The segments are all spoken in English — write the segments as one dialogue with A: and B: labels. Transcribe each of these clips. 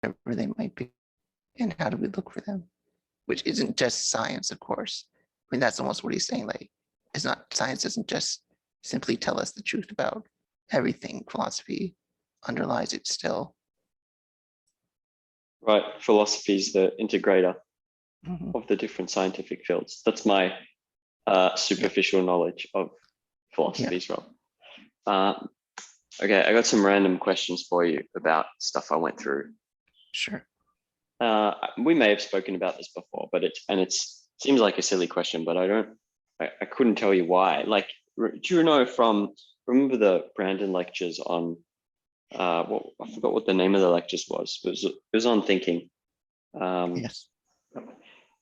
A: they might be, and how do we look for them? Which isn't just science, of course. I mean, that's almost what he's saying. Like, it's not, science doesn't just simply tell us the truth about everything. Philosophy underlies it still.
B: Right, philosophy is the integrator
A: Mhm.
B: of the different scientific fields. That's my superficial knowledge of philosophy as well. Okay, I got some random questions for you about stuff I went through.
A: Sure.
B: We may have spoken about this before, but it seems like a silly question, but I couldn't tell you why. Like, do you know remember the Brandon lectures on, I forgot what the name of the lectures was. It was on thinking.
A: Yes.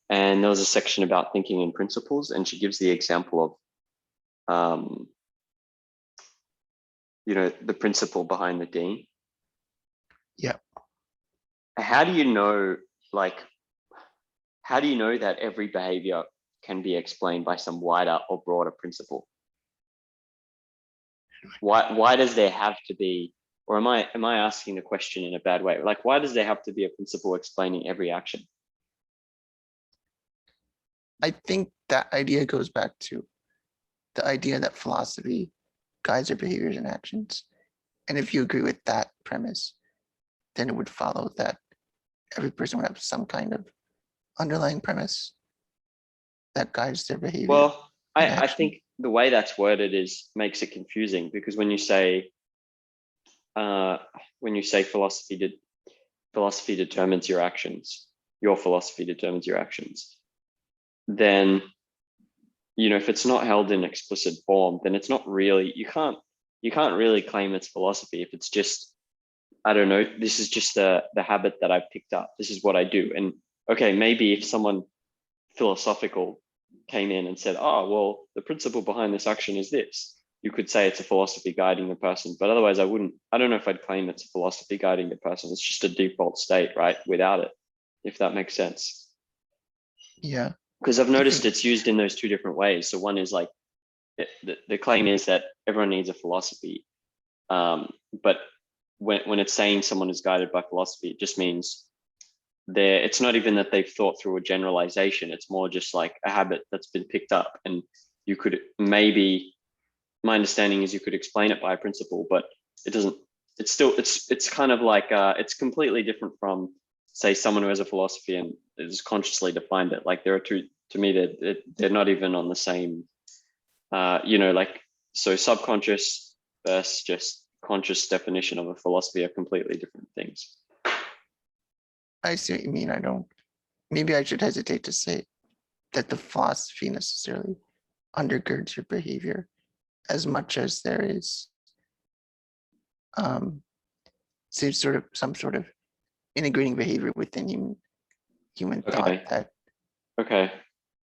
B: And there was a section about thinking in principles, and she gives the example of, the principle behind the dean.
A: Yeah.
B: How do you know that every behavior can be explained by some wider or broader principle? Why does there have to be, or am I asking the question in a bad way? Like, why does there have to be a principle explaining every action?
A: I think that idea goes back to the idea that philosophy guides our behaviors and actions. And if you agree with that premise, then it would follow that every person would have some kind of underlying premise that guides their behavior.
B: Well, I think the way that's worded makes it confusing, because when you say philosophy determines your actions, your philosophy determines your actions, then, if it's not held in explicit form, then it's not really, you can't really claim it's philosophy if it's just, I don't know, this is just the habit that I've picked up. This is what I do. And okay, maybe if someone philosophical came in and said, oh, well, the principle behind this action is this, you could say it's a philosophy guiding the person. But otherwise, I don't know if I'd claim it's a philosophy guiding the person. It's just a default state, right? Without it, if that makes sense.
A: Yeah.
B: Because I've noticed it's used in those two different ways. So one is like, the claim is that everyone needs a philosophy. But when it's saying someone is guided by philosophy, it just means it's not even that they've thought through a generalization. It's more just like a habit that's been picked up. And you could maybe, my understanding is you could explain it by a principle, but it doesn't, it's kind of like, it's completely different from, say, someone who has a philosophy and is consciously defined it. Like, there are two, to me, they're not even on the same, so subconscious versus just conscious definition of a philosophy are completely different things.
A: I see what you mean. Maybe I should hesitate to say that the philosophy necessarily undergirds your behavior as much as there is some sort of integrating behavior within human thought that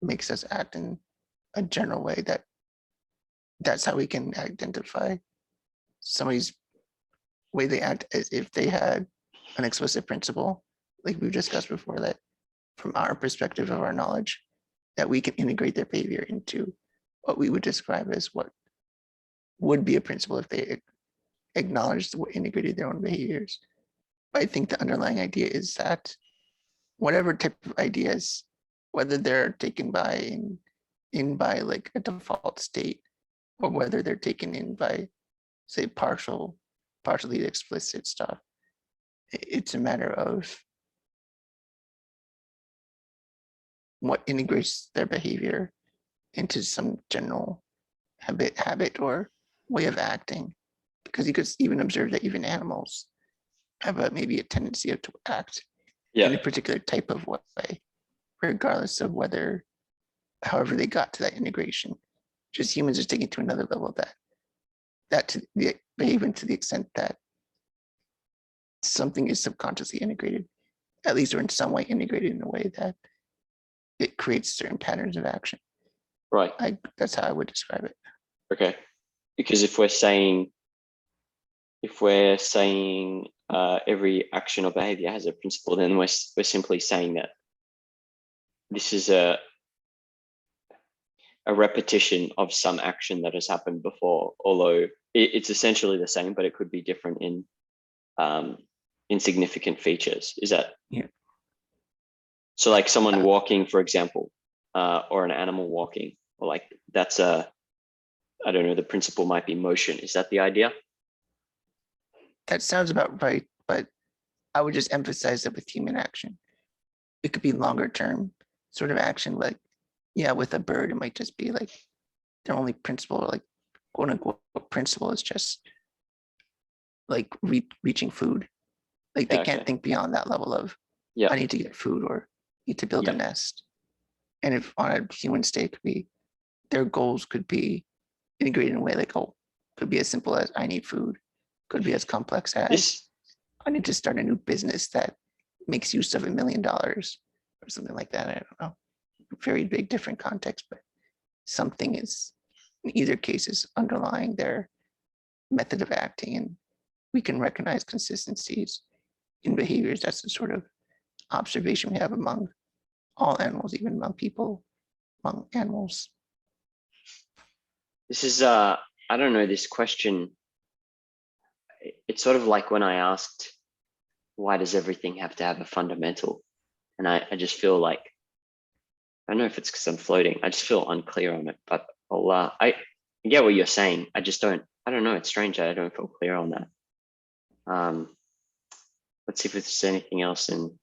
A: makes us act in a general way. That's how we can identify somebody's way they act as if they had an explicit principle, like we've discussed before, that from our perspective of our knowledge, that we can integrate their behavior into what we would describe as what would be a principle if they acknowledged or integrated their own behaviors. But I think the underlying idea is that whatever type of ideas, whether they're taken in by like a default state, or whether they're taken in by, say, partially explicit stuff, it's a matter of what integrates their behavior into some general habit or way of acting. Because you could even observe that even animals have maybe a tendency to act in a particular type of way, regardless of however they got to that integration. Just humans just take it to another level, that even to the extent that something is subconsciously integrated, at least, or in some way integrated in a way that it creates certain patterns of action.
B: Right.
A: That's how I would describe it.
B: Okay. Because if we're saying every action or behavior has a principle, then we're simply saying that this is a repetition of some action that has happened before, although it's essentially the same, but it could be different in insignificant features. Is that?
A: Yeah.
B: So like someone walking, for example, or an animal walking, or like that's I don't know, the principle might be motion. Is that the idea?
A: That sounds about right, but I would just emphasize that with human action, it could be longer term sort of action. Like, yeah, with a bird, it might just be like their only principle, like quote unquote principle, is just like reaching food. Like they can't think beyond that level of, I need to get food or need to build a nest. And if on a human state, could be their goals could be integrated in a way like, oh, could be as simple as I need food, could be as complex as I need to start a new business that makes use of $1 million or something like that. I don't know. Very big different context, but something is in either case is underlying their method of acting, and we can recognize consistencies in behaviors. That's the sort of observation we have among all animals, even among people, among animals.
B: This is I don't know, this question, it's sort of like when I asked, why does everything have to have a fundamental? And I just feel like, I don't know if it's because I'm floating, I just feel unclear on it, but I get what you're saying. I just don't, I don't know, it's strange. I don't feel clear on that. Let's see if there's anything else in.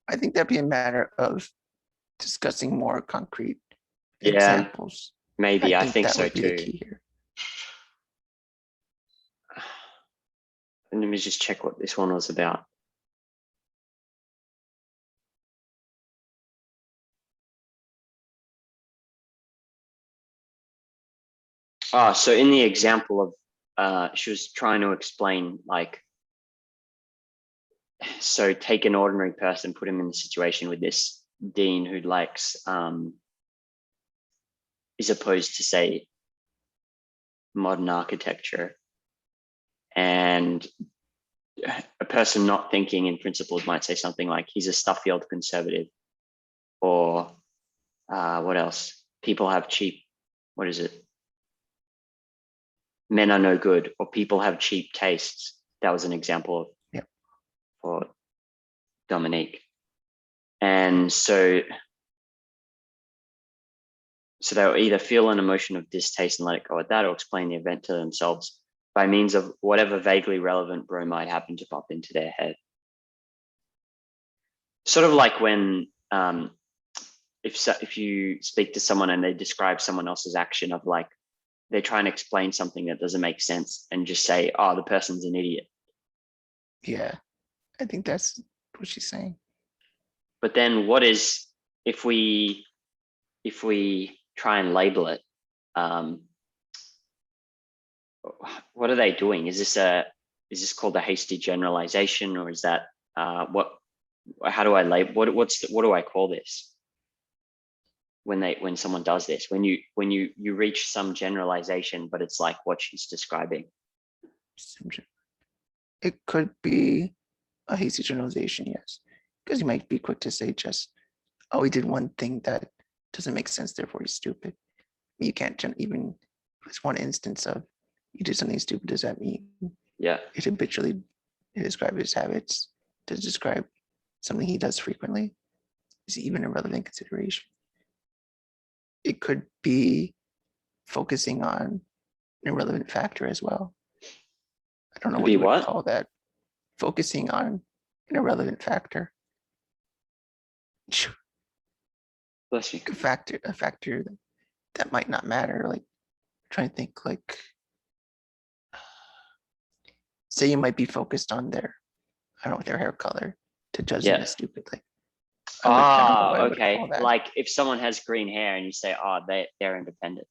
A: I think that'd be a matter of discussing more concrete examples.
B: Maybe, I think
A: that
B: so
A: would be
B: too.
A: the key here.
B: And let me just check what this one was about. So in the example of, she was trying to explain, like, so take an ordinary person, put him in the situation with this dean who likes, is opposed to, say, modern architecture, and a person not thinking in principles might say something like, he's a Stuffield conservative, or what else? People have cheap, what is it? Men are no good, or people have cheap tastes. That was an example of for Dominique. And so they'll either feel an emotion of distaste and let it go at that, or explain the event to themselves by means of whatever vaguely relevant bro might happen to pop into their head. Sort of like when if you speak to someone and they describe someone else's action of, like, they try and explain something that doesn't make sense and just say, oh, the person's an idiot.
A: Yeah, I think that's what she's saying.
B: But then what is, if we try and label it, what are they doing? Is this called a hasty generalization, or is that how do I label, what do I call this? When someone does this, when you reach some generalization, but it's like what she's describing.
A: It could be a hasty generalization, yes, because you might be quick to say just, oh, he did one thing that doesn't make sense, therefore he's stupid. You can't even, it's one instance of you did something stupid, does that mean it habitually describe his habits, to describe something he does frequently? Is even a relevant consideration? It could be focusing on an irrelevant factor as well. I don't know what you would call that. Focusing on an irrelevant factor.
B: Bless you.
A: A factor that might not matter. Like, I'm trying to think, like, say you might be focused on their hair color to judge them as stupid. Like,
B: okay. Like if someone has green hair and you say, oh, they're independent.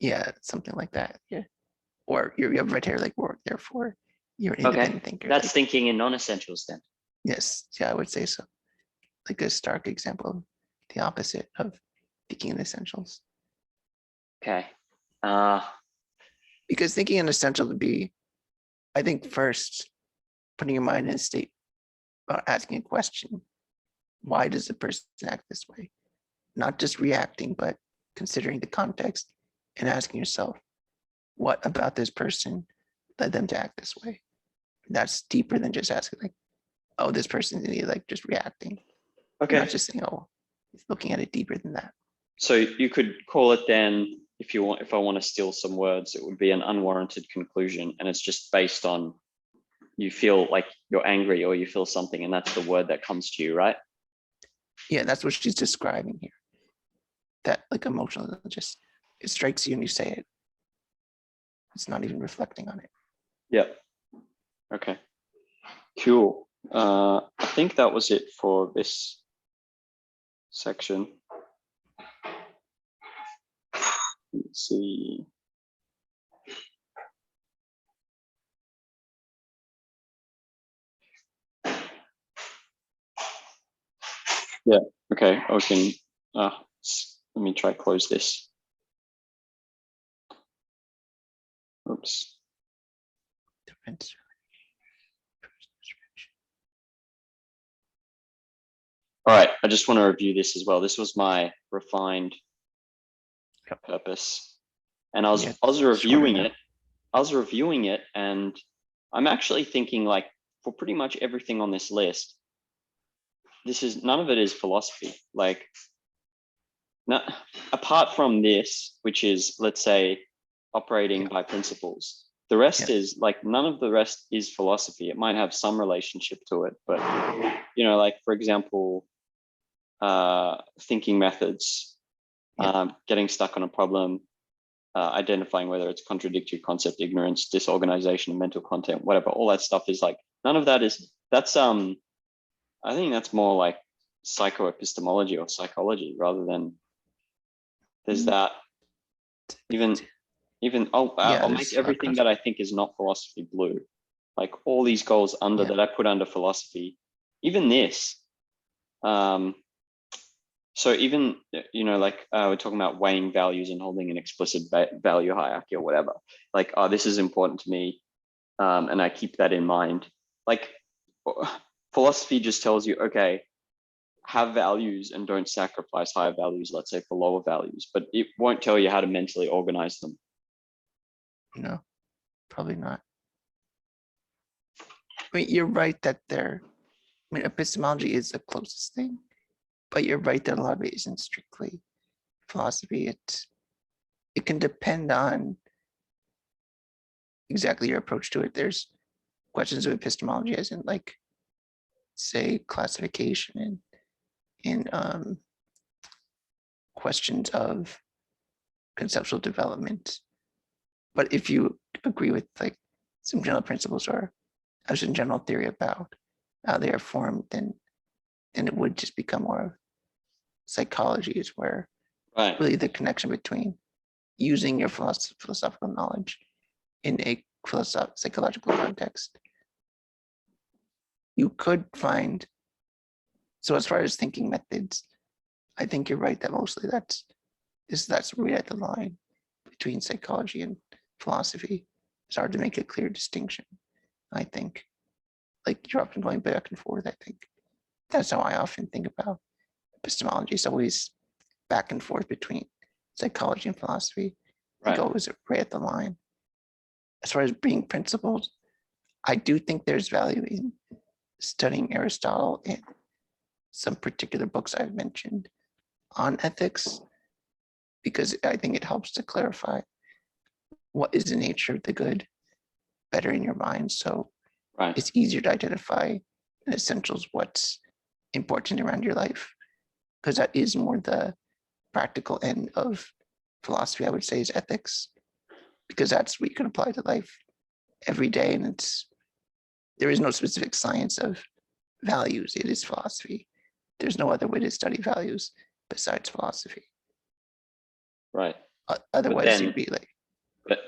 A: Yeah, something like that. Yeah. Or you have red hair, like, or therefore you're an independent thinker.
B: That's
A: like,
B: thinking in non-essentials then.
A: Yes, yeah, I would say so. Like a stark example of the opposite of thinking in essentials.
B: Okay.
A: Because thinking in essential would be, I think, first putting your mind in a state about asking a question. Why does the person act this way? Not just reacting, but considering the context and asking yourself, what about this person led them to act this way? that's deeper than just asking like, oh, this person is like just reacting.
B: Okay.
A: Not just saying, oh, it's looking at it deeper than that.
B: So you could call it then, if I want to steal some words, it would be an unwarranted conclusion, and it's just based on you feel like you're angry or you feel something, and that's the word that comes to you, right?
A: Yeah, that's what she's describing here. That like emotional, just it strikes you and you say it. It's not even reflecting on it.
B: Yeah. Okay. Cool. I think that was it for this section. Let's see. Yeah. Okay. Okay. Let me try close this. Oops. All right. I just want to review this as well. This was my refined purpose, and I was reviewing it. I was reviewing it, and I'm actually thinking like for pretty much everything on this list, none of it is philosophy. Like, not apart from this, which is, let's say, operating by principles. The rest is like, none of the rest is philosophy. It might have some relationship to it, but like for example, thinking methods, getting stuck on a problem, identifying whether it's contradictory concept, ignorance, disorganization of mental content, whatever, all that stuff is like, none of that is, I think that's more like psychoepistemology or psychology rather than, there's that, even I'll make everything that I think is not philosophy blue. Like all these goals that I put under philosophy, even this. So even, like we're talking about weighing values and holding an explicit value hierarchy or whatever. Like, oh, this is important to me, and I keep that in mind. Like, philosophy just tells you, okay, have values and don't sacrifice higher values, let's say, for lower values, but it won't tell you how to mentally organize them.
A: No, probably not. I mean, you're right that epistemology is the closest thing, but you're right that a lot of it isn't strictly philosophy. It can depend on exactly your approach to it. There's questions of epistemology as in like, say, classification and questions of conceptual development. But if you agree with like some general principles or as a general theory about how they are formed, then it would just become more of psychology, is where really the connection between using your philosophical knowledge in a psychological context. You could find, so as far as thinking methods, I think you're right that mostly that's right at the line between psychology and philosophy. It's hard to make a clear distinction, I think. Like you're often going back and forth, I think. That's how I often think about epistemology. It's always back and forth between psychology and philosophy. Right. Like always right at the line. As far as being principled, I do think there's value in studying Aristotle and some particular books I've mentioned on ethics, because I think it helps to clarify what is the nature of the good better in your mind. So it's easier to identify in essentials what's important around your life, because that is more the practical end of philosophy, I would say, is ethics, because that's what you can apply to life every day. And there is no specific science of values. It is philosophy. There's no other way to study values besides philosophy.
B: Right.
A: Otherwise, you'd be like.
B: But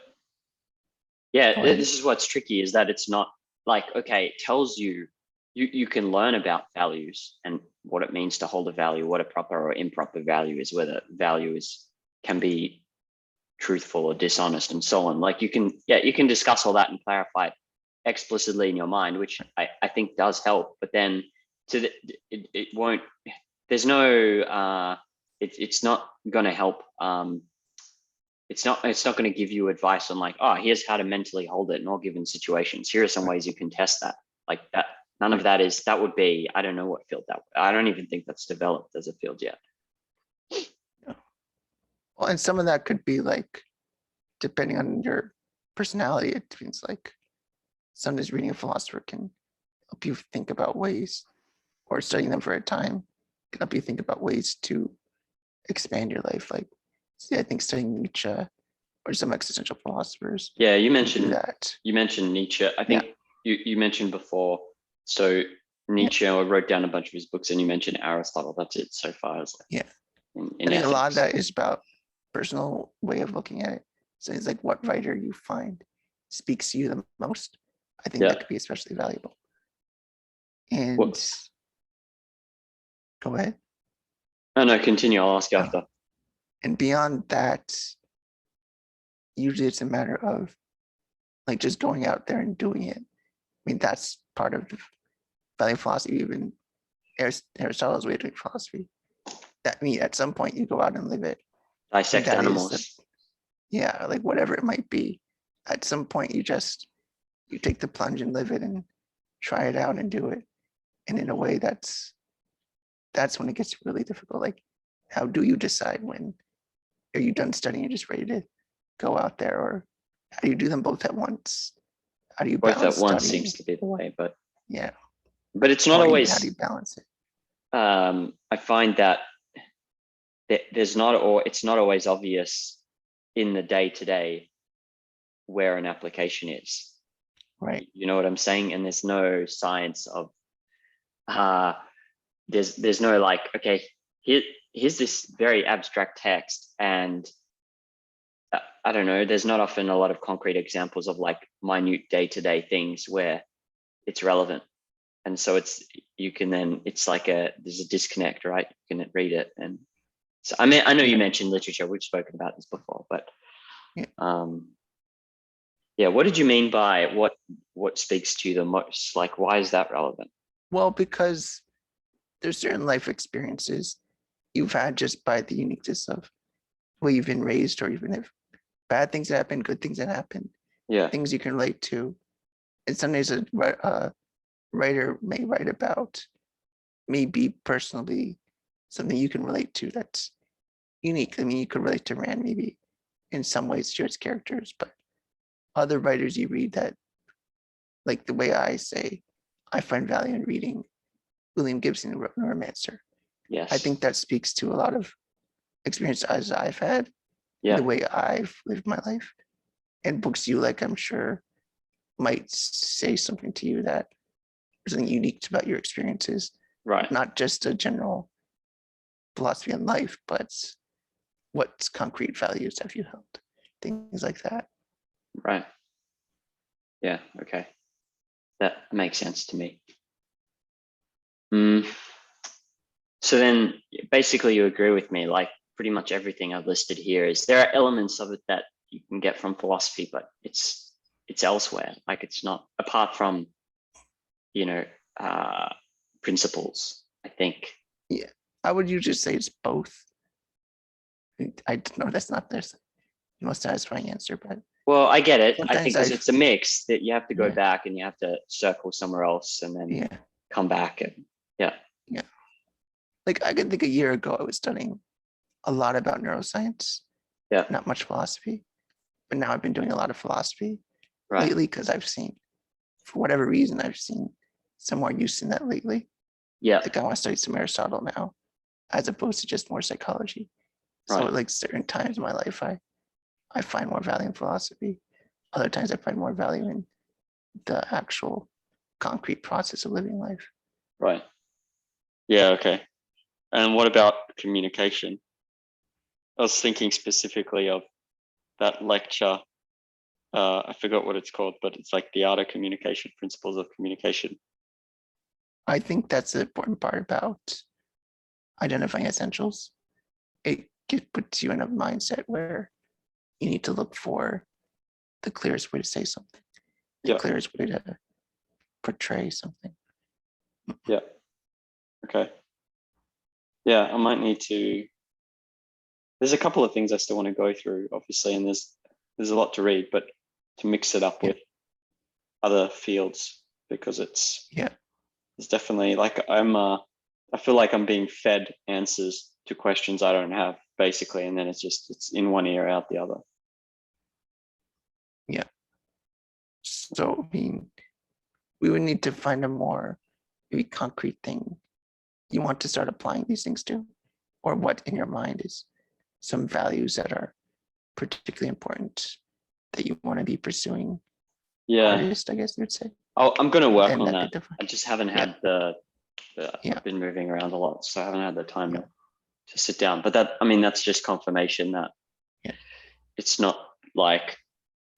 B: yeah, this is what's tricky, is that it's not like, okay, it tells you, you can learn about values and what it means to hold a value, what a proper or improper value is, whether value can be truthful or dishonest and so on. Like you can discuss all that and clarify explicitly in your mind, which I think does help. But then it won't, there's no, it's not going to help it's not going to give you advice on like, oh, here's how to mentally hold it in all given situations. Here are some ways you can test that. Like that, none of that is, that would be, I don't know what field that, I don't even think that's developed as a field yet.
A: Well, and some of that could be like, depending on your personality, it means like sometimes reading a philosopher can help you think about ways, or studying them for a time can help you think about ways to expand your life. Like, see, I think studying Nietzsche or some existential philosophers.
B: Yeah, you
A: do
B: mentioned
A: that.
B: You mentioned Nietzsche. I think you mentioned before. So Nietzsche, I wrote down a bunch of his books, and you mentioned Aristotle. That's it so far. As like in
A: I think a lot of
B: ethics.
A: that is about personal way of looking at it. So it's like what writer you find speaks to you the most. I think that could be especially valuable. And go ahead.
B: Oh no, continue. I'll ask you after.
A: And beyond that, usually it's a matter of like just going out there and doing it. I mean, that's part of the value of philosophy, even Aristotle's way of doing philosophy. That means at some point you go out and live it.
B: Dissect animals.
A: Like whatever it might be. At some point you take the plunge and live it and try it out and do it. And in a way that's when it gets really difficult. Like, how do you decide when are you done studying and just ready to go out there, or how do you do them both at once? How do you
B: balance both at once
A: studying?
B: Seems to be the way, but
A: it's not always. How do you balance it?
B: I find that it's not always obvious in the day-to-day where an application is.
A: Right.
B: You know what I'm saying? And there's no science of there's no like, okay, here's this very abstract text, and I don't know, there's not often a lot of concrete examples of like minute day-to-day things where it's relevant. And so it's like there's a disconnect, right? You can read it. And so, I mean, I know you mentioned literature, we've spoken about this before, but what did you mean by what speaks to you the most? Like, why is that relevant?
A: Well, because there's certain life experiences you've had just by the uniqueness of the way you've been raised, or even if bad things that happen, good things that happen, things you can relate to. And sometimes a writer may write about maybe personally something you can relate to that's unique. I mean, you could relate to Rand maybe in some ways to its characters, but other writers you read that, like the way I say, I find value in reading William Gibson, who wrote Neuromancer.
B: Yes.
A: I think that speaks to a lot of experiences I've had, the way I've lived my life. And books you like, I'm sure, might say something to you that is something unique about your experiences.
B: Right.
A: Not just a general philosophy on life, but what concrete values have you held? Things like that.
B: Right. Yeah, okay. That makes sense to me. So then basically you agree with me, like pretty much everything I've listed here there are elements of it that you can get from philosophy, but it's elsewhere. Like it's not, apart from, principles, I think.
A: Yeah, I would usually say it's both. I don't know, that's not the most satisfying answer, but.
B: Well, I get it. I think it's a mix that you have to go back and you have to circle somewhere else and then come back and
A: Like I can think a year ago I was studying a lot about neuroscience, not much philosophy, but now I've been doing a lot of philosophy lately because I've seen, for whatever reason, I've seen some more use in that lately. Like I want to study some Aristotle now, as opposed to just more psychology. So at like certain times in my life, I find more value in philosophy. Other times I find more value in the actual concrete process of living life.
B: Right. Yeah, okay. And what about communication? I was thinking specifically of that lecture. I forgot what it's called, but it's like the art of communication, principles of communication.
A: I think that's the important part about identifying essentials. It puts you in a mindset where you need to look for the clearest way to say something, the clearest way to portray something.
B: Yeah. Okay. Yeah, I might need to there's a couple of things I still want to go through, obviously, and there's a lot to read, but to mix it up with other fields, because it's definitely like I feel like I'm being fed answers to questions I don't have, basically, and then it's in one ear out the other.
A: Yeah. So I mean, we would need to find a more maybe concrete thing you want to start applying these things to, or what in your mind is some values that are particularly important that you want to be pursuing. Artist, I guess you'd say.
B: Oh, I'm going to work on that. I just haven't had I've been moving around a lot, so I haven't had the time to sit down. But that's just confirmation that it's not like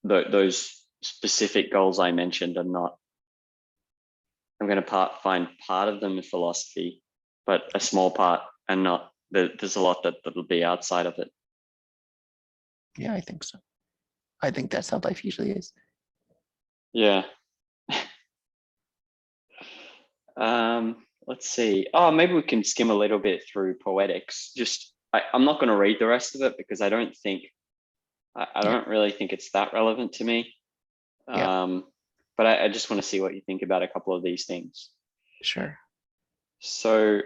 B: those specific goals I mentioned are not. I'm going to find part of them in philosophy, but a small part, and not there's a lot that'll be outside of it.
A: Yeah, I think so. I think that's how life usually is.
B: Yeah. Let's see. Oh, maybe we can skim a little bit through Poetics. I'm not going to read the rest of it because I don't really think it's that relevant to me. But I just want to see what you think about a couple of these things.
A: Sure. So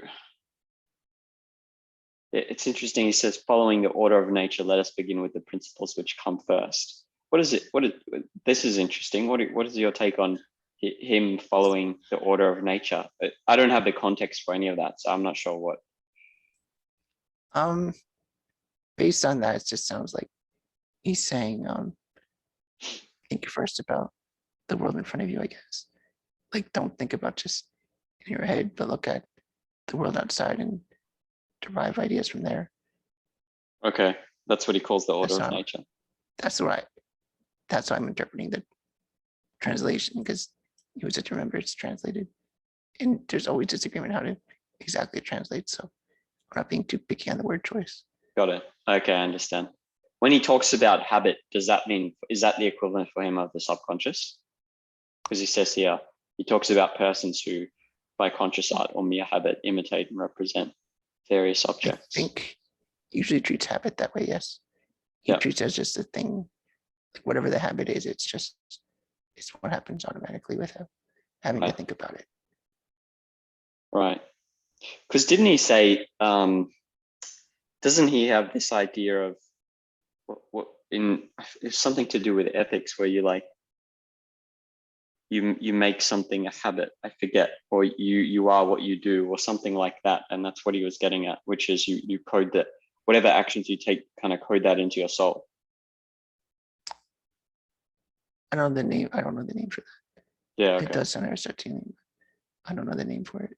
B: it's interesting. He says, following the order of nature, let us begin with the principles which come first. This is interesting. What is your take on him following the order of nature? I don't have the context for any of that, so I'm not sure what.
A: Based on that, it just sounds like he's saying, think first about the world in front of you, I guess. Like, don't think about just in your head, but look at the world outside and derive ideas from there.
B: Okay, that's what he calls the order of nature.
A: That's right. That's how I'm interpreting the translation, because you always have to remember it's translated, and there's always disagreement how to exactly translate. So we're not being too picky on the word choice.
B: Got it. Okay, I understand. When he talks about habit, is that the equivalent for him of the subconscious? Because he says here, he talks about persons who, by conscious art or mere habit, imitate and represent various objects.
A: I think he usually treats habit that way, yes. He treats it as just a thing, like whatever the habit is, it's what happens automatically without having to think about it.
B: Right. Because didn't he say, doesn't he have this idea of it's something to do with ethics, where you make something a habit, I forget, or you are what you do, or something like that. And that's what he was getting at, which is you code that, whatever actions you take, kind of code that into your soul.
A: I don't know the name for that.
B: Yeah, okay.
A: It does sound Aristotelian. I don't know the name for it.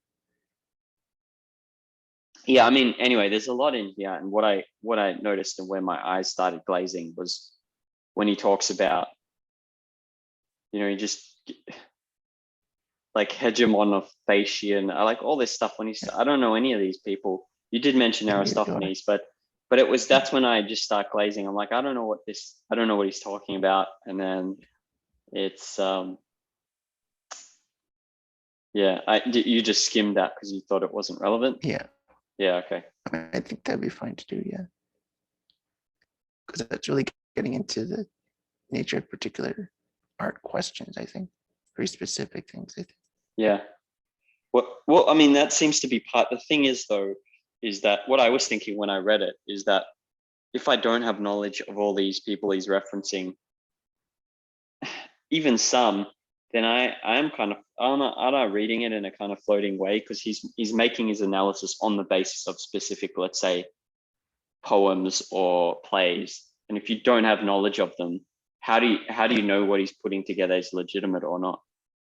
B: Yeah, I mean, anyway, there's a lot in here, and what I noticed and where my eyes started glazing was when he talks about, he just like hegemon of Phasian, I like all this stuff. When I don't know any of these people. You did mention Aristophanes, but that's when I just start glazing. I'm like, I don't know what he's talking about, and then it's you just skimmed that because you thought it wasn't relevant. Yeah, okay.
A: I think that'd be fine to do, because that's really getting into the nature of particular art questions, I think. Very specific things, I think.
B: Yeah. Well, I mean, that seems to be part. The thing is, though, is that what I was thinking when I read it is that if I don't have knowledge of all these people he's referencing, even some, then I'm not reading it in a kind of floating way, because he's making his analysis on the basis of specific, let's say, poems or plays. And if you don't have knowledge of them, how do you know what he's putting together is legitimate or not?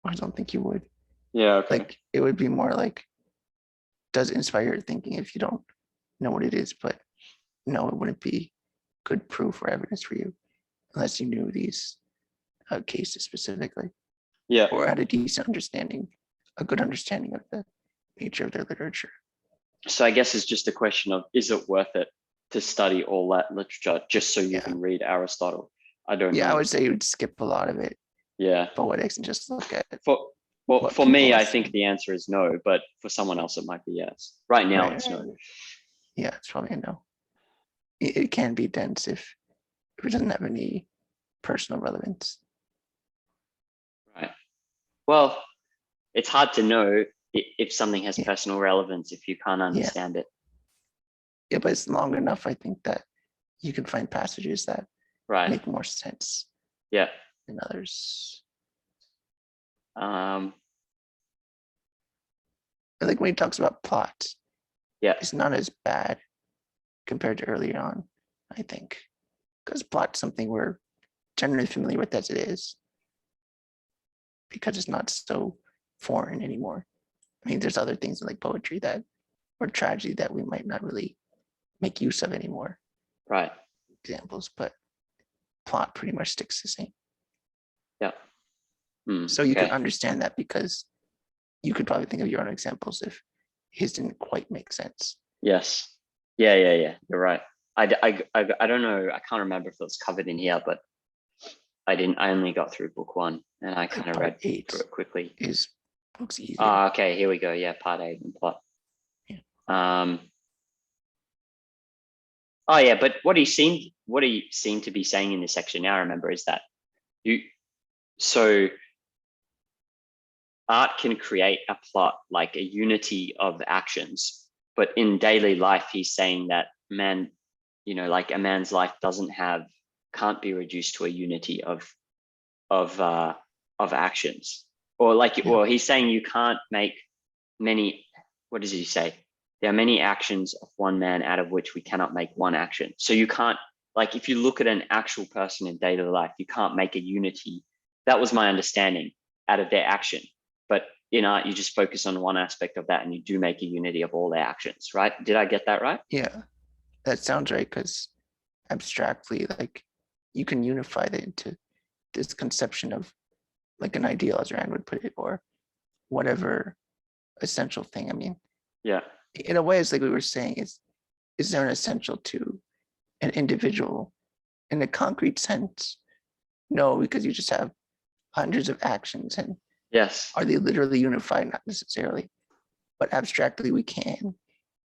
A: I don't think you would.
B: Yeah, okay.
A: Like, it would be more like, does it inspire your thinking if you don't know what it is? But no, it wouldn't be good proof or evidence for you unless you knew these cases specifically.
B: Yeah.
A: Or had a decent understanding, a good understanding of the nature of their literature.
B: So I guess it's just a question of, is it worth it to study all that literature just so you can read Aristotle? I don't know.
A: Yeah, I would say you would skip a lot of it.
B: Yeah.
A: Poetics and just look at it.
B: For me, I think the answer is no, but for someone else, it might be yes. Right now, it's no.
A: Yeah, it's probably a no. it can be dense if it doesn't have any personal relevance.
B: Right. Well, it's hard to know if something has personal relevance if you can't understand it.
A: Yeah, but it's long enough, I think, that you can find passages that make more sense than others. Like when he talks about plot, it's not as bad compared to earlier on, I think, because plot's something we're generally familiar with as it is, because it's not so foreign anymore. I mean, there's other things like poetry that or tragedy that we might not really make use of anymore.
B: Right.
A: Examples, but plot pretty much sticks the same.
B: Yeah.
A: So you can understand that because you could probably think of your own examples if his didn't quite make sense.
B: Yes. Yeah. You're right. I don't know. I can't remember if it was covered in here, but I only got through book 1 and I kind of read through it quickly.
A: Is books easier?
B: Okay. Here we go. Yeah. Part 8 and plot.
A: Yeah.
B: Oh yeah. But what he seemed to be saying in this section now, I remember, is that so art can create a plot, like a unity of actions, but in daily life, he's saying that man, like a man's life can't be reduced to a unity of actions, or well, he's saying you can't make many. What does he say? There are many actions of one man, out of which we cannot make one action. So you can't, like, if you look at an actual person in daily life, you can't make a unity. That was my understanding, out of their action. But in art, you just focus on one aspect of that and you do make a unity of all their actions, right? Did I get that right?
A: Yeah, that sounds right, because abstractly, like, you can unify that into this conception of like an ideal, as Rand would put it, or whatever essential thing. I mean, in a way, it's like we were saying, is there an essential to an individual in a concrete sense? No, because you just have hundreds of actions, and are they literally unified? Not necessarily, but abstractly we can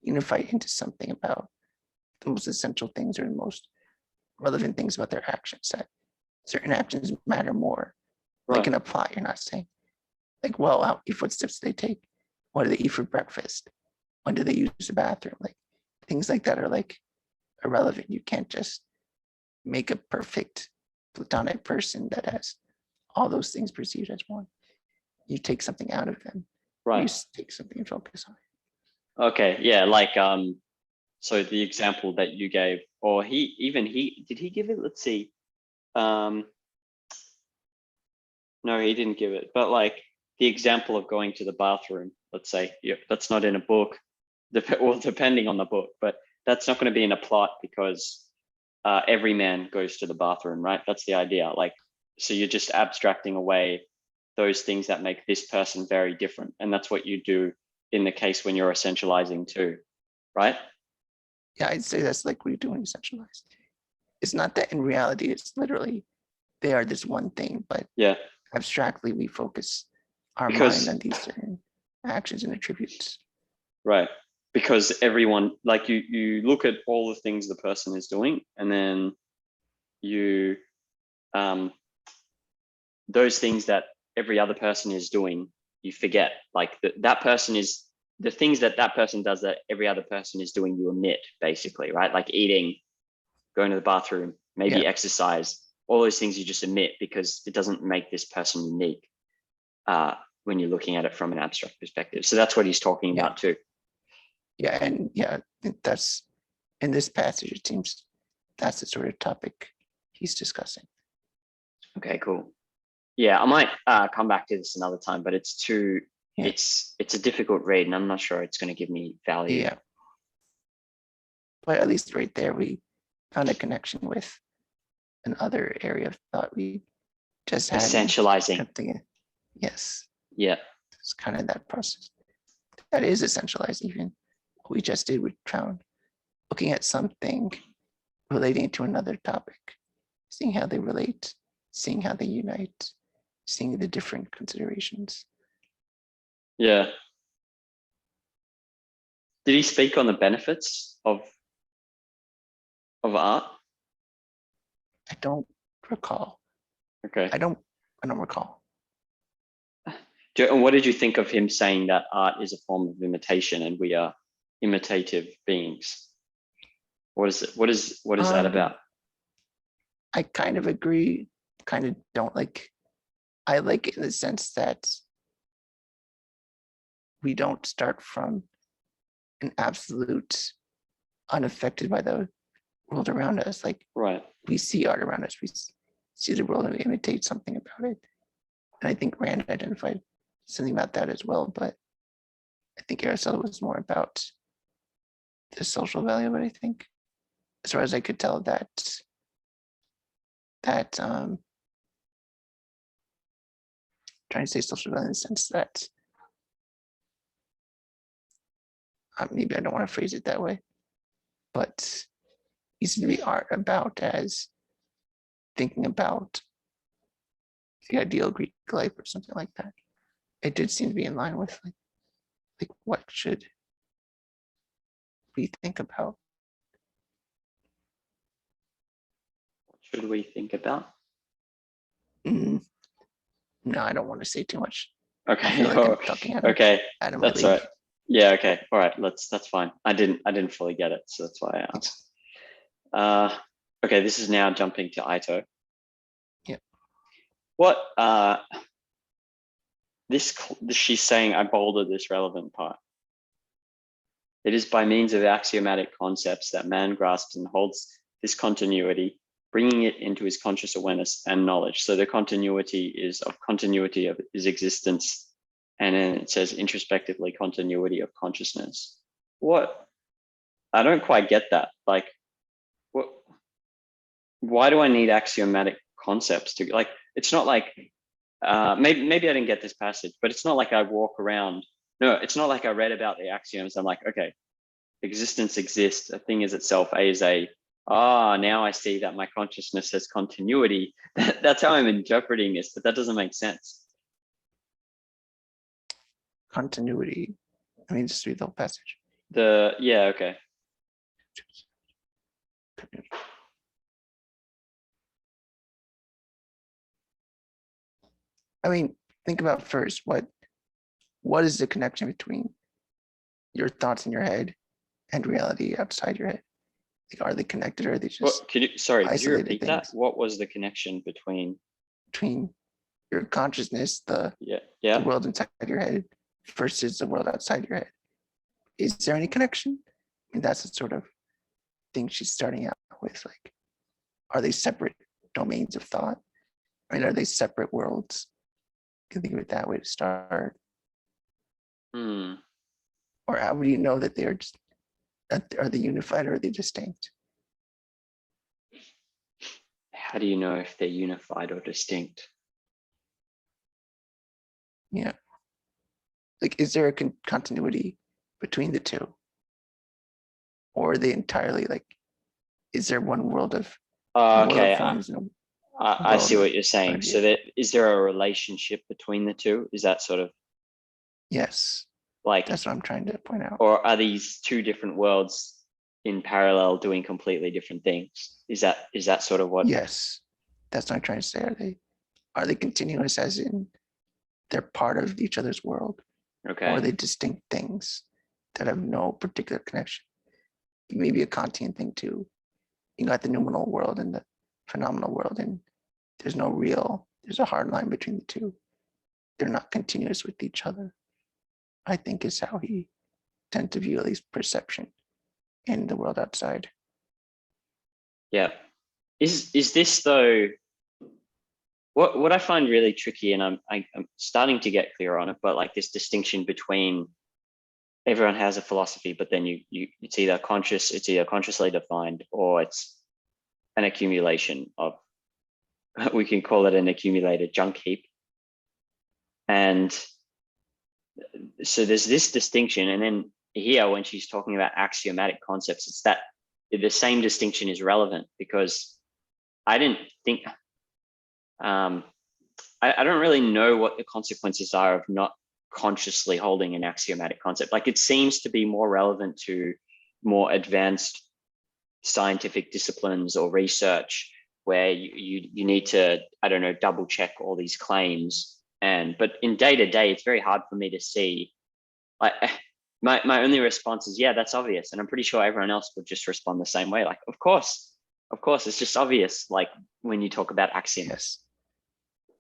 A: unify into something about the most essential things or the most relevant things about their actions, that certain actions matter more. Like in a plot, you're not saying like, well, how many footsteps do they take? What do they eat for breakfast? When do they use the bathroom? Like things like that are like irrelevant. You can't just make a perfect platonic person that has all those things perceived as one. You take something out of them. You take something and focus on it.
B: Okay. Yeah. Like, so the example that you gave, or did he give it? Let's see. No, he didn't give it, but like the example of going to the bathroom, let's say, that's not in a book, well, depending on the book, but that's not going to be in a plot because every man goes to the bathroom, right? That's the idea. Like, so you're just abstracting away those things that make this person very different. And that's what you do in the case when you're essentializing too, right?
A: Yeah, I'd say that's like what you're doing, essentialized. It's not that in reality, it's literally, they are this one thing, but abstractly we focus our mind on these certain actions and attributes. Right.
B: Because everyone, like you look at all the things the person is doing, and then you, those things that every other person is doing, you forget. Like that person is, the things that person does that every other person is doing, you omit, basically, right? Like eating, going to the bathroom, maybe exercise, all those things you just omit because it doesn't make this person unique when you're looking at it from an abstract perspective. So that's what he's talking about too.
A: Yeah, and that's, in this passage, it seems that's the sort of topic he's discussing.
B: Okay, cool. Yeah, I might come back to this another time, but it's too, it's a difficult read, and I'm not sure it's going to give me value.
A: Yeah, but at least right there, we found a connection with another area of thought we just had.
B: Essentializing.
A: Yes.
B: Yeah.
A: It's kind of that process. That is essentialized, even what we just did with Trown, looking at something relating to another topic, seeing how they relate, seeing how they unite, seeing the different considerations.
B: Yeah. Did he speak on the benefits of of art?
A: I don't recall.
B: Okay.
A: I don't recall.
B: And what did you think of him saying that art is a form of imitation and we are imitative beings? What is it? What is that about?
A: I kind of agree, kind of don't like. I like it in the sense that we don't start from an absolute unaffected by the world around us. Like,
B: right.
A: We see art around us, we see the world and we imitate something about it. And I think Rand identified something about that as well, but I think Aristotle was more about the social value of it, I think. As far as I could tell, that trying to say social value in the sense that maybe I don't want to phrase it that way, but used to be art about as thinking about the ideal Greek life or something like that. It did seem to be in line with like what should we think about?
B: What should we think about?
A: No, I don't want to say too much.
B: Okay.
A: I feel like I'm talking out of my
B: That's
A: league.
B: right. Yeah. Okay. All right. That's fine. I didn't fully get it, so that's why I asked. Okay. This is now jumping to Ito.
A: Yeah.
B: What she's saying, I bolded this relevant part. It is by means of axiomatic concepts that man grasps and holds this continuity, bringing it into his conscious awareness and knowledge. So the continuity is of his existence. And then it says introspectively continuity of consciousness. What? I don't quite get that. Like, what? Why do I need axiomatic concepts to like? It's not like maybe I didn't get this passage, but it's not like I walk around. No, it's not like I read about the axioms. I'm like, okay, existence exists. A thing is itself. A is A. Now I see that my consciousness has continuity. That's how I'm interpreting this, but that doesn't make sense.
A: Continuity. I mean, just read the whole passage.
B: Okay.
A: I mean, think about first what is the connection between your thoughts in your head and reality outside your head? Like, are they connected or are they just
B: could you repeat
A: things?
B: that? What was the connection between
A: your consciousness, the world inside your head versus the world outside your head? Is there any connection? I mean, that's the sort of thing she's starting out with. Like, are they separate domains of thought? I mean, are they separate worlds? You can think of it that way to start. Or how would you know that they are just, are they unified or are they distinct?
B: How do you know if they're unified or distinct?
A: Yeah. Like, is there a continuity between the two? Or are they entirely like, is there one world of
B: okay,
A: forms?
B: I see what you're saying. So is there a relationship between the two? Is that sort of?
A: Yes.
B: Like,
A: that's what I'm trying to point out.
B: Or are these two different worlds in parallel doing completely different things? Is that sort of what?
A: Yes, that's what I'm trying to say. Are they continuous as in they're part of each other's world?
B: Okay.
A: Or are they distinct things that have no particular connection? It may be a Kantian thing too. You got the noumenal world and the phenomenal world, and there's a hard line between the two. They're not continuous with each other, I think, is how he tends to view at least perception in the world outside.
B: Yeah. Is this though, what I find really tricky, and I'm starting to get clear on it, but like this distinction between everyone has a philosophy, but then it's either consciously defined or it's an accumulation of, we can call it an accumulated junk heap. And so there's this distinction. And then here, when she's talking about axiomatic concepts, it's that the same distinction is relevant, because I didn't think, I don't really know what the consequences are of not consciously holding an axiomatic concept. Like, it seems to be more relevant to more advanced scientific disciplines or research where you need to, I don't know, double check all these claims. But in day to day, it's very hard for me to see. My only response is, yeah, that's obvious. And I'm pretty sure everyone else would just respond the same way. Like, of course, it's just obvious. Like when you talk about axioms.
A: Yes.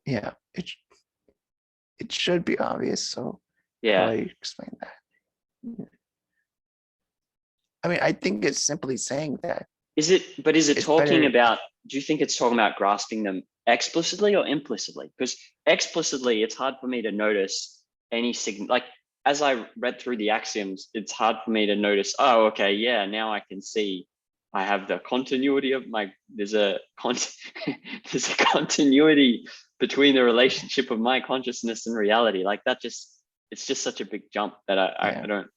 A: Yeah, it should be obvious. So
B: Yeah.
A: how do you explain that? I mean, I think it's simply saying that.
B: Is it talking
A: better.
B: about, do you think it's talking about grasping them explicitly or implicitly? Because explicitly, it's hard for me to notice any signal. Like as I read through the axioms, it's hard for me to notice, oh, okay, yeah, now I can see I have the continuity of there's a continuity between the relationship of my consciousness and reality. Like it's just such a big jump that I don't.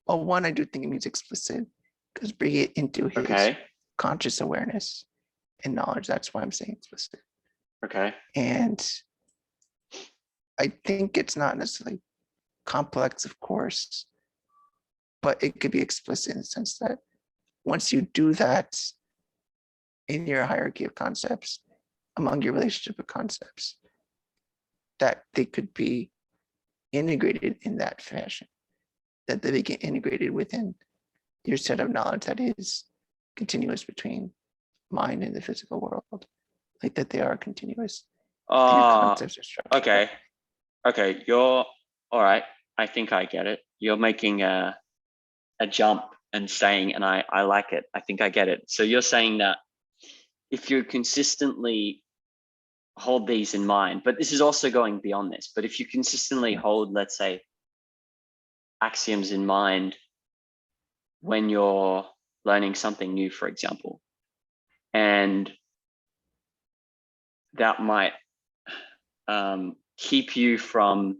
A: Well, one, I do think it means explicit, because bring it into his conscious awareness and knowledge. That's why I'm saying explicit.
B: Okay.
A: And I think it's not necessarily complex, of course, but it could be explicit in the sense that once you do that in your hierarchy of concepts, among your relationship of concepts, that they could be integrated in that fashion, that they get integrated within your set of knowledge that is continuous between mind and the physical world, like that they are continuous. Concepts are structured.
B: Okay, you're all right. I think I get it. You're making a jump and saying, and I like it. I think I get it. So you're saying that if you consistently hold these in mind, but this is also going beyond this, but if you consistently hold, let's say, axioms in mind when you're learning something new, for example, and that might keep you from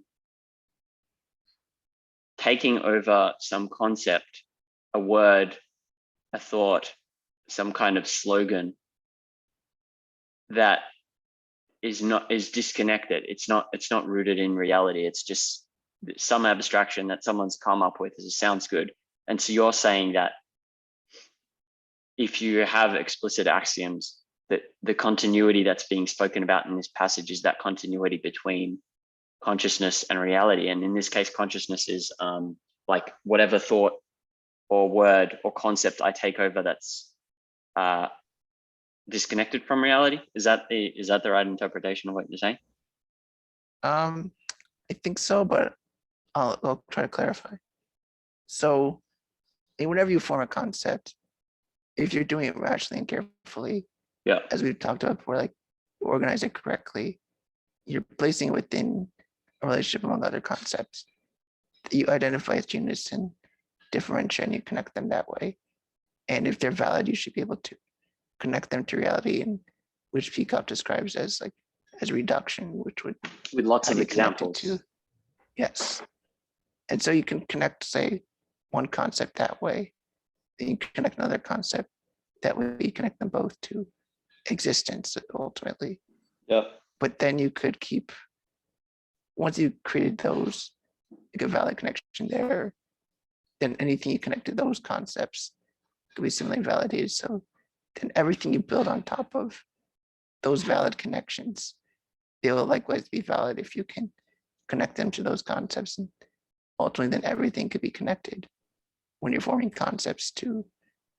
B: taking over some concept, a word, a thought, some kind of slogan that is disconnected. It's not rooted in reality. It's just some abstraction that someone's come up with. It sounds good. And so you're saying that if you have explicit axioms, that the continuity that's being spoken about in this passage is that continuity between consciousness and reality. And in this case, consciousness is like whatever thought or word or concept I take over that's disconnected from reality. Is that the right interpretation of what you're saying?
A: I think so, but I'll try to clarify. So whenever you form a concept, if you're doing it rationally and carefully, as we've talked about before, like organize it correctly, you're placing it within a relationship among other concepts that you identify as genus and differentiate, and you connect them that way. And if they're valid, you should be able to connect them to reality, and which Peacock describes as reduction, which would
B: with lots of examples.
A: Yes. And so you can connect, say, one concept that way, then you connect another concept that way, you connect them both to existence ultimately.
B: Yeah.
A: But then you could keep, once you created those, like a valid connection there, then anything you connect to those concepts could be similarly validated. So then everything you build on top of those valid connections, they will likewise be valid if you can connect them to those concepts. And ultimately, then everything could be connected when you're forming concepts to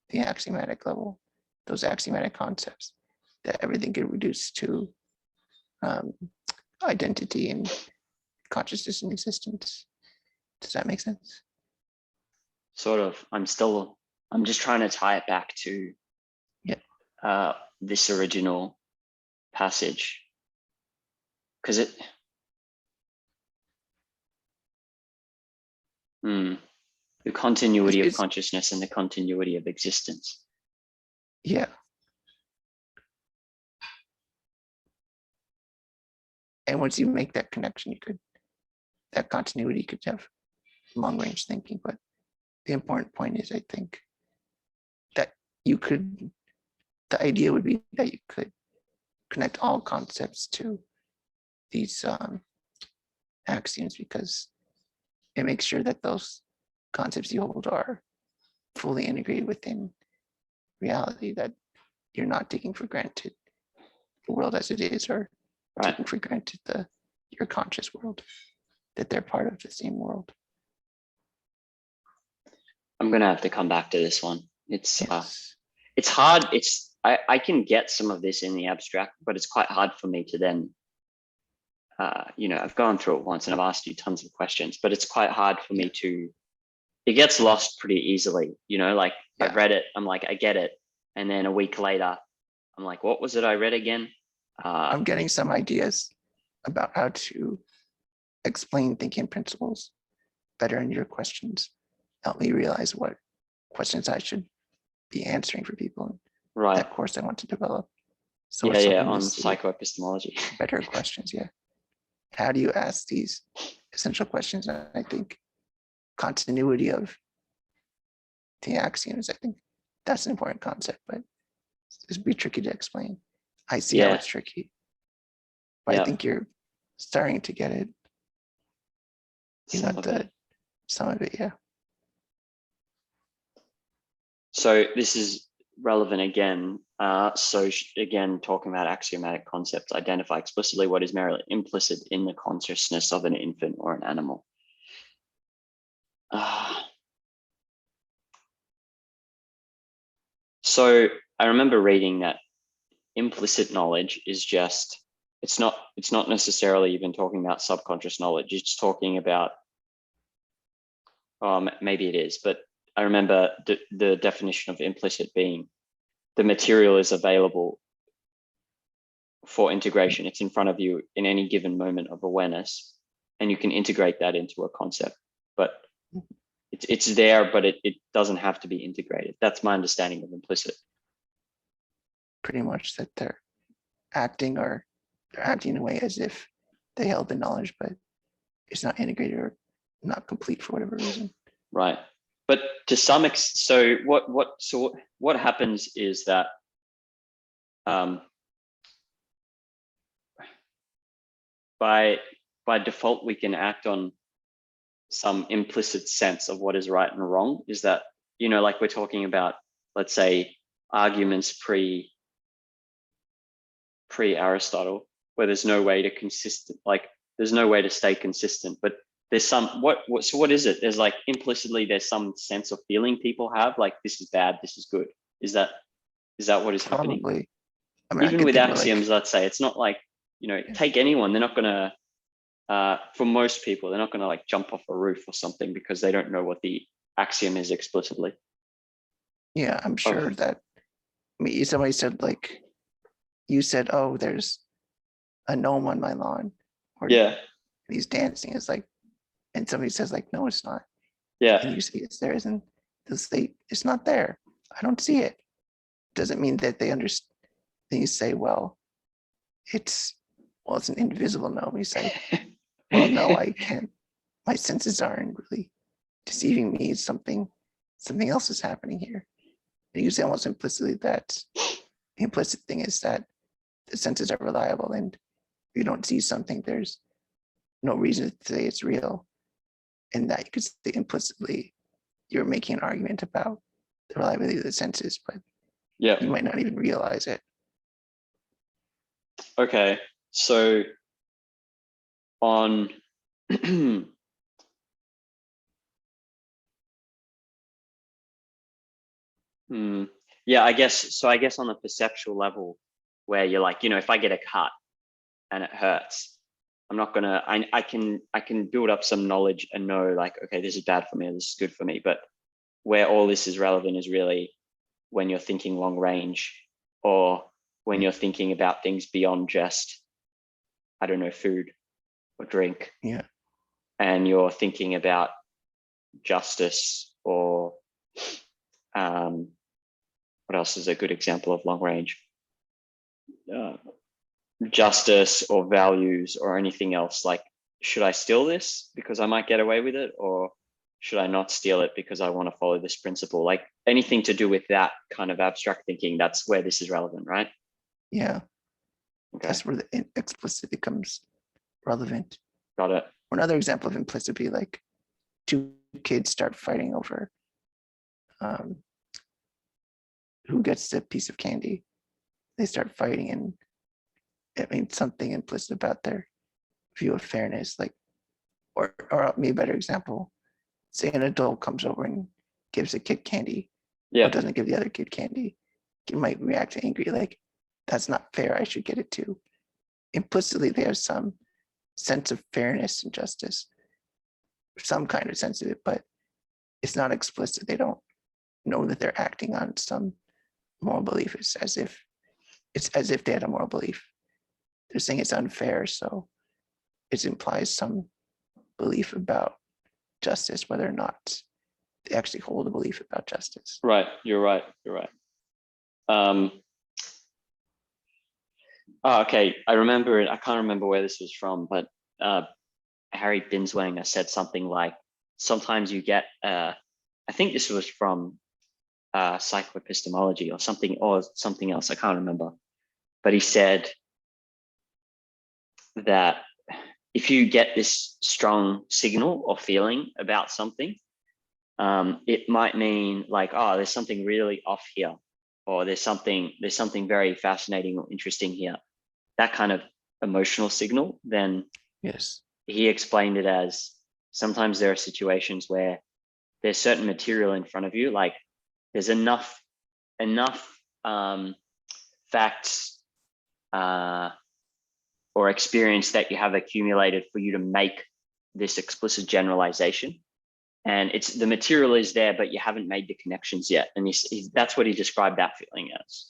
A: the axiomatic level, those axiomatic concepts, that everything could reduce to identity and consciousness and existence. Does that make sense?
B: Sort of. I'm just trying to tie it back to this original passage, because the continuity of consciousness and the continuity of existence.
A: Yeah. And once you make that connection, that continuity could have long range thinking. But the important point is, I think, that the idea would be that you could connect all concepts to these axioms, because it makes sure that those concepts you hold are fully integrated within reality, that you're not taking for granted the world as it is, or taking for granted your conscious world, that they're part of the same world.
B: I'm gonna have to come back to this one. It's
A: Yes.
B: It's hard. I can get some of this in the abstract, but it's quite hard for me to then, I've gone through it once and I've asked you tons of questions, but it's quite hard for me to, it gets lost pretty easily, like I've read it, I'm like, I get it. And then a week later, I'm like, what was it I read again?
A: I'm getting some ideas about how to explain thinking principles better in your questions. Help me realize what questions I should be answering for people in that course I want to develop. So
B: on psychoepistemology.
A: Better questions, How do you ask these essential questions? And I think continuity of the axioms, I think that's an important concept, but it's be tricky to explain. I see how it's tricky, but I think you're starting to get it. Some of it, yeah.
B: So this is relevant again. So again, talking about axiomatic concepts, identify explicitly what is merely implicit in the consciousness of an infant or an animal. So I remember reading that implicit knowledge is just, it's not necessarily even talking about subconscious knowledge. It's talking about, maybe it is, but I remember the definition of implicit being the material is available for integration. It's in front of you in any given moment of awareness, and you can integrate that into a concept, but it's there, but it doesn't have to be integrated. That's my understanding of implicit.
A: Pretty much that they're acting in a way as if they held the knowledge, but it's not integrated or not complete for whatever reason.
B: Right. But to some extent, so what happens is that by default, we can act on some implicit sense of what is right and wrong. Is that, like we're talking about, let's say, arguments pre-Aristotle, where there's no way to there's no way to stay consistent, but there's some, so what is it? There's like implicitly, there's some sense of feeling people have, like this is bad, this is good. Is that what is happening?
A: Probably. I mean,
B: even with axioms, let's say, it's not like, take anyone, they're not gonna, for most people, they're not gonna like jump off a roof or something because they don't know what the axiom is explicitly.
A: Yeah, I'm sure that, somebody said, like, you said, oh, there's a gnome on my lawn, or he's dancing. It's like, and somebody says, like, no, it's not. And you say, yes, there isn't. They'll say, it's not there. I don't see it. Doesn't mean that they understand. Then you say, well, it's an invisible gnome. You say, well, no, I can't. My senses aren't really deceiving me. It's something else is happening here. And you say almost implicitly that the implicit thing is that the senses are reliable, and if you don't see something, there's no reason to say it's real. And that you could say implicitly you're making an argument about the reliability of the senses, but you might not even realize it.
B: Okay, so on I guess on the perceptual level, where you're like, if I get a cut and it hurts, I'm not gonna, I can build up some knowledge and know, like, okay, this is bad for me, or this is good for me. But where all this is relevant is really when you're thinking long range, or when you're thinking about things beyond just, I don't know, food or drink.
A: Yeah.
B: And you're thinking about justice, or what else is a good example of long range? Justice or values or anything else. Like, should I steal this because I might get away with it, or should I not steal it because I want to follow this principle? Like anything to do with that kind of abstract thinking, that's where this is relevant, right?
A: Yeah. Okay. That's where the explicit becomes relevant.
B: Got it.
A: Another example of implicit would be like two kids start fighting over who gets the piece of candy. They start fighting, and I mean something implicit about their view of fairness, like, or maybe a better example, say an adult comes over and gives a kid candy, but doesn't give the other kid candy. You might react angry, like, that's not fair, I should get it too. Implicitly, they have some sense of fairness and justice, some kind of sense of it, but it's not explicit. They don't know that they're acting on some moral belief. It's as if they had a moral belief. They're saying it's unfair, so it implies some belief about justice, whether or not they actually hold a belief about justice.
B: Right, you're right. Oh, okay, I remember it. I can't remember where this was from, but Harry Binswanger said something like, sometimes you get, I think this was from psychoepistemology or something else, I can't remember. But he said that if you get this strong signal or feeling about something, it might mean like, oh, there's something really off here, or there's something very fascinating or interesting here. That kind of emotional signal, then
A: yes,
B: he explained it as sometimes there are situations where there's certain material in front of you, like there's enough facts or experience that you have accumulated for you to make this explicit generalization. And it's the material is there, but you haven't made the connections yet. And that's what he described that feeling as.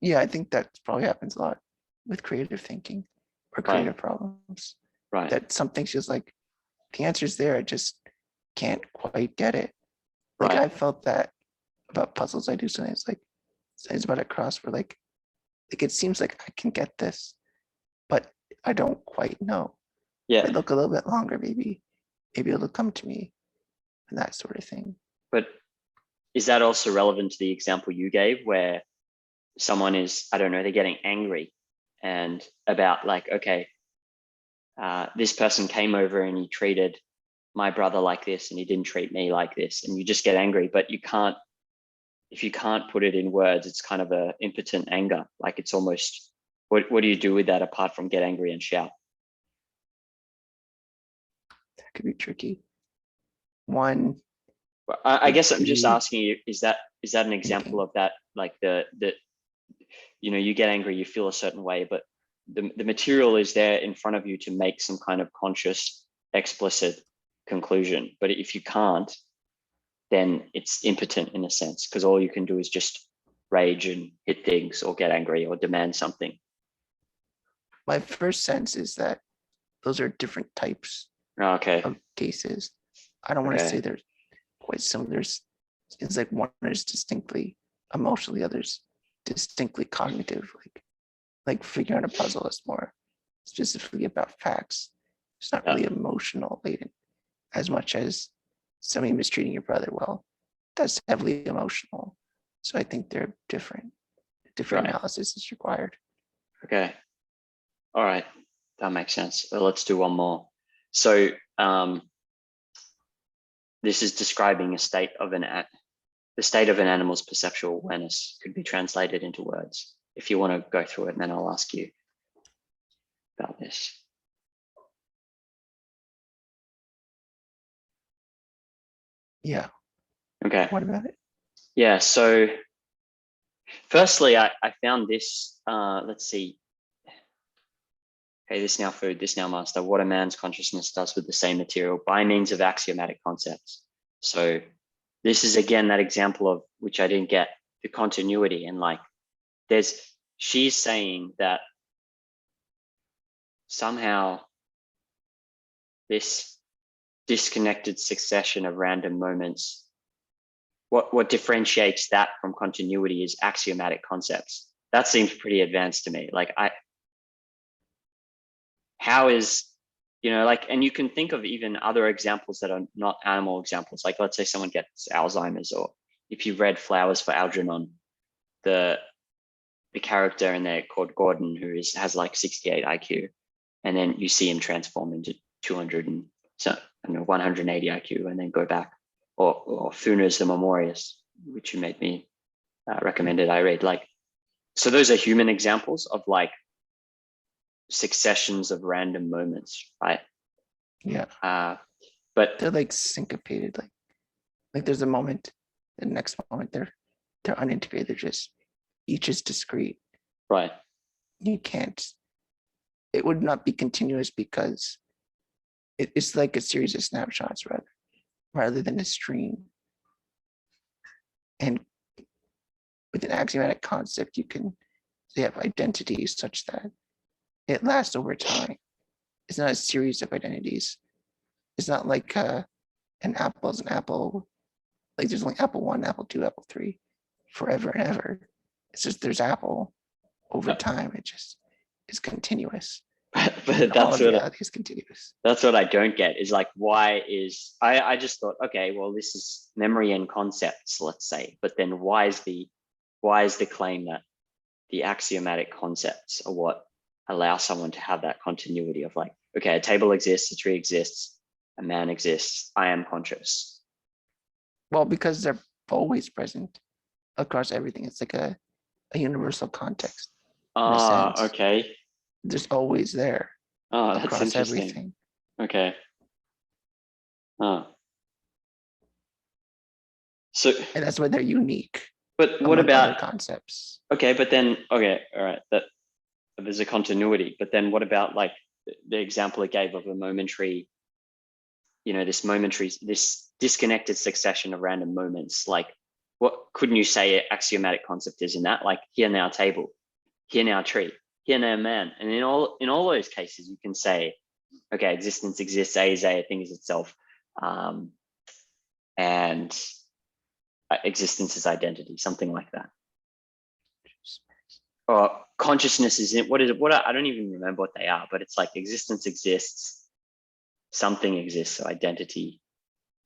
A: Yeah, I think that probably happens a lot with creative thinking or creative problems.
B: Right.
A: That something's just like, the answer's there, I just can't quite get it. Like I felt that about puzzles I do sometimes, like sometimes about a crossword, like it seems like I can get this, but I don't quite know.
B: Yeah.
A: If I look a little bit longer, maybe it'll come to me, and that sort of thing.
B: But is that also relevant to the example you gave where someone is, I don't know, they're getting angry and about like, okay, this person came over and he treated my brother like this and he didn't treat me like this, and you just get angry, but if you can't put it in words, it's kind of a impotent anger. Like it's almost, what do you do with that apart from get angry and shout?
A: That could be tricky. One,
B: I guess I'm just asking you, is that an example of that? Like the you get angry, you feel a certain way, but the material is there in front of you to make some kind of conscious, explicit conclusion. But if you can't, then it's impotent in a sense, because all you can do is just rage and hit things or get angry or demand something.
A: My first sense is that those are different types of cases. I don't want to say they're quite similar. It's like one is distinctly emotional, the other's distinctly cognitive. Like figuring out a puzzle is more specifically about facts. It's not really emotional laden as much as somebody mistreating your brother. Well, that's heavily emotional. So I think they're different. Different analysis is required.
B: Okay. All right. That makes sense. Well, let's do one more. So this is describing the state of an animal's perceptual awareness. Could be translated into words. If you want to go through it, and then I'll ask you about this.
A: Yeah.
B: Okay.
A: What about it?
B: Yeah. So firstly, I found this, let's see. Okay, this now food, this now master, what a man's consciousness does with the same material by means of axiomatic concepts. So this is again that example of which I didn't get, the continuity, and like she's saying that somehow this disconnected succession of random moments, what differentiates that from continuity is axiomatic concepts. That seems pretty advanced to me. Like how is, and you can think of even other examples that are not animal examples. Like let's say someone gets Alzheimer's, or if you read Flowers for Algernon, the character in there called Gordon, who has like 68 IQ, and then you see him transform into 180 IQ and then go back. or Funer's The Memorials, which you made me recommended I read. Like, so those are human examples of like successions of random moments, right?
A: Yeah.
B: But
A: they're like syncopated, like there's a moment, the next moment they're unintegrated, they're just each is discrete.
B: Right.
A: You can't, it would not be continuous because it's like a series of snapshots rather than a stream. And with an axiomatic concept, you have identities such that it lasts over time. It's not a series of identities. It's not like an apple is an apple. Like there's only apple 1, apple 2, apple 3, forever and ever. It's just there's apple over time. It just is continuous.
B: But that's what
A: reality is continuous.
B: That's what I don't get is like, why is I just thought, okay, well, this is memory and concepts, let's say, but then why is the claim that the axiomatic concepts are what allow someone to have that continuity of like, okay, a table exists, a tree exists, a man exists, I am conscious.
A: Well, because they're always present across everything. It's like a universal context.
B: Okay.
A: There's always there.
B: Oh, that's
A: across
B: interesting.
A: Everything.
B: Okay. So,
A: and that's why they're unique.
B: But what about
A: other concepts?
B: Okay, but then all right, that there's a continuity. But then what about like the example it gave of a momentary, this disconnected succession of random moments? Like, what couldn't you say an axiomatic concept is in that? Like, here now table, here now tree, here now man. And in all those cases, you can say, okay, existence exists, A is A, a thing is itself, and existence is identity, something like that. Or consciousness is in, what is it? I don't even remember what they are, but it's like existence exists, something exists, so identity,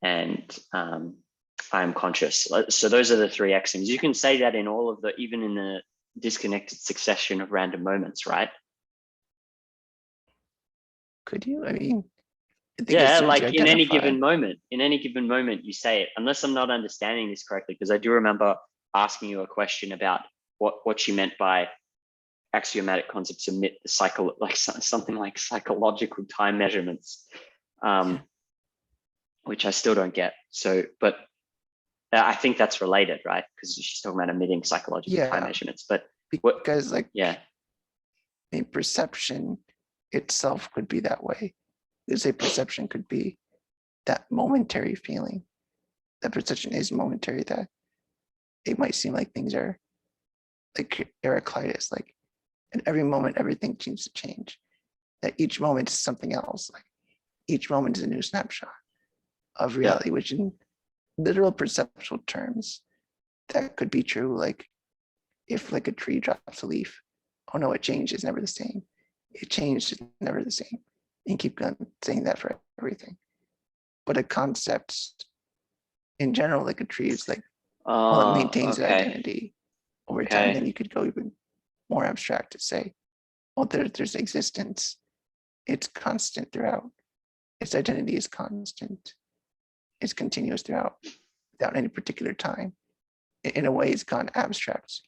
B: and I am conscious. So those are the three axioms. You can say that in all of even in the disconnected succession of random moments, right?
A: Could you? I mean,
B: yeah, like in any given moment, you say it, unless I'm not understanding this correctly, because I do remember asking you a question about what she meant by axiomatic concepts omit the something like psychological time measurements, which I still don't get. So, but I think that's related, right? Because she's talking about omitting psychological time measurements. But
A: because a perception itself could be that way. Because a perception could be that momentary feeling. That perception is momentary, that it might seem like things are like Heraclitus, like at every moment, everything seems to change. That each moment is something else. Like each moment is a new snapshot of reality, which in literal perceptual terms, that could be true. Like if like a tree drops a leaf, oh no, it changed, it's never the same. It changed, it's never the same. And keep saying that for everything. But a concept in general, like a tree, is like, well, it maintains an identity over time. Then you could go even more abstract to say, well, there's existence. It's constant throughout. Its identity is constant. It's continuous throughout, without any particular time. In a way, it's gone abstract.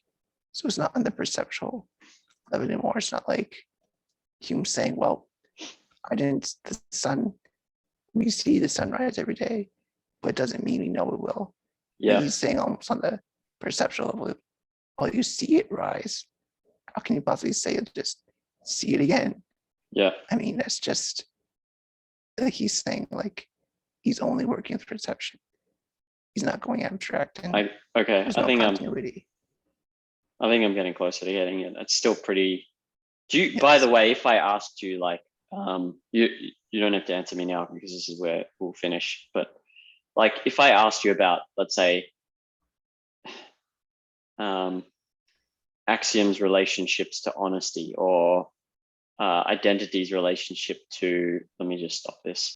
A: So it's not on the perceptual level anymore. It's not like Hume saying, well, the sun, we see the sunrise every day, but it doesn't mean we know it will.
B: Yeah.
A: He's saying almost on the perceptual level, well, you see it rise. How can you possibly say it just see it again?
B: Yeah.
A: I mean, that's just like he's saying, like he's only working with perception. He's not going abstract. And
B: I think
A: continuity.
B: I think I'm getting closer to getting it. It's still pretty. Do you? Yes. By the way, if I asked you, like, you don't have to answer me now because this is where we'll finish. But like, if I asked you about, let's say, axioms relationships to honesty, or identity's relationship to, let me just stop this.